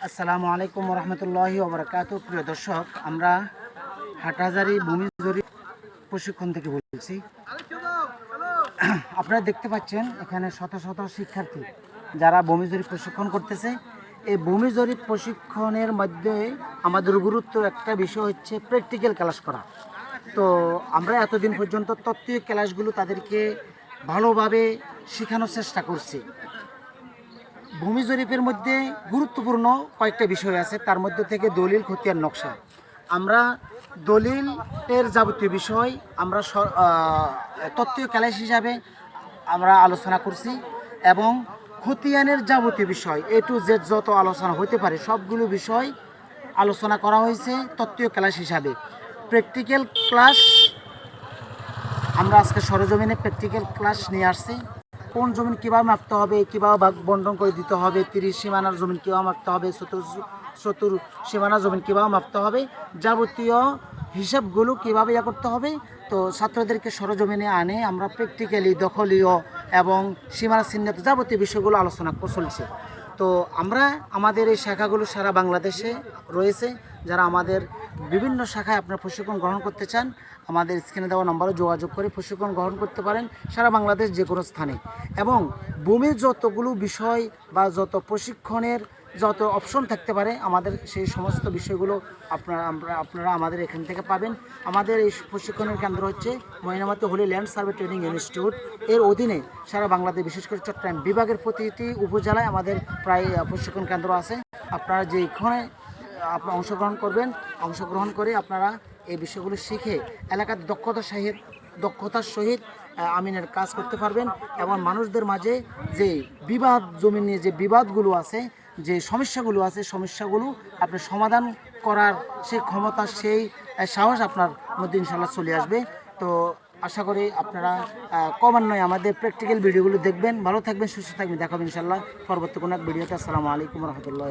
আসসালামু আলাইকুম রহমতুল্লাহি ওবরাকাতুহু। প্রিয় দর্শক, আমরা হাটহাজারী ভূমি জরিপ প্রশিক্ষণ থেকে বলছি। আপনারা দেখতে পাচ্ছেন এখানে শত শত শিক্ষার্থী যারা ভূমি জরিপ প্রশিক্ষণ করতেছে। এই ভূমি জরিপ প্রশিক্ষণের মধ্যে আমাদের গুরুত্ব একটা বিষয় হচ্ছে প্র্যাকটিক্যাল ক্লাস করা। তো আমরা এতদিন পর্যন্ত তত্ত্বীয় ক্লাসগুলো তাদেরকে ভালোভাবে শেখানোর চেষ্টা করছি। ভূমি জরিপের মধ্যে গুরুত্বপূর্ণ কয়েকটা বিষয় আছে, তার মধ্যে থেকে দলিল, খতিয়ান, নকশা। আমরা দলিলের যাবতীয় বিষয় আমরা তত্ত্বীয় ক্লাস হিসাবে আমরা আলোচনা করছি, এবং খতিয়ানের যাবতীয় বিষয় A to Z যত আলোচনা হতে পারে সবগুলো বিষয় আলোচনা করা হয়েছে তত্ত্বীয় ক্লাস হিসাবে। প্র্যাকটিক্যাল ক্লাস আমরা আজকে সরজমিনে প্র্যাকটিক্যাল ক্লাস নিয়ে আসছি। কোন জমিন কীভাবে মাপতে হবে, কীভাবে ভাগ বন্টন করে দিতে হবে, 30 সীমানার জমিন কীভাবে মাপতে হবে, চতুর সীমানার জমিন কীভাবে মাপতে হবে, যাবতীয় হিসাবগুলো কীভাবে করতে হবে। তো ছাত্রদেরকে সরজমিনে আনে আমরা প্র্যাকটিক্যালি দখলীয় এবং সীমানা চিহ্নিত যাবতীয় বিষয়গুলো আলোচনা চলছে। তো আমরা আমাদের এই শাখাগুলো সারা বাংলাদেশে রয়েছে। যারা আমাদের বিভিন্ন শাখায় আপনার প্রশিক্ষণ গ্রহণ করতে চান, আমাদের স্ক্রিনে দেওয়া নম্বরে যোগাযোগ করে প্রশিক্ষণ গ্রহণ করতে পারেন সারা বাংলাদেশ যে কোনো স্থানে। এবং ভূমির যতগুলো বিষয় বা যত প্রশিক্ষণের যত অপশন থাকতে পারে আমাদের সেই সমস্ত বিষয়গুলো আপনারা আমাদের এখান থেকে পাবেন। আমাদের এই প্রশিক্ষণের কেন্দ্র হচ্ছে Mainamati Holi land survey training institute. এর অধীনে সারা বাংলাদেশ, বিশেষ করে চট্টগ্রাম বিভাগের প্রতিটি উপজেলায় আমাদের প্রায় প্রশিক্ষণ কেন্দ্র আছে। আপনারা যেখানে আপনারা অংশগ্রহণ করে আপনারা এই বিষয়গুলো শিখে এলাকার দক্ষতার সহিত আমিনের কাজ করতে পারবেন, এবং মানুষদের মাঝে যে জমি নিয়ে যে বিবাদগুলো আছে, যে সমস্যাগুলো আছে, সমস্যাগুলো আপনি সমাধান করার সেই ক্ষমতা, সেই সাহস আপনার মধ্যে ইনশাল্লাহ চলে আসবে। তো আশা করি আপনারা ক্রমান্বয়ে আমাদের প্র্যাকটিক্যাল ভিডিওগুলো দেখবেন। ভালো থাকবেন, সুস্থ থাকবেন। দেখাবেন ইনশাল্লাহ পরবর্তী কোনো এক ভিডিওতে। আসসালামু আলাইকুম রহমতুল্লাহ।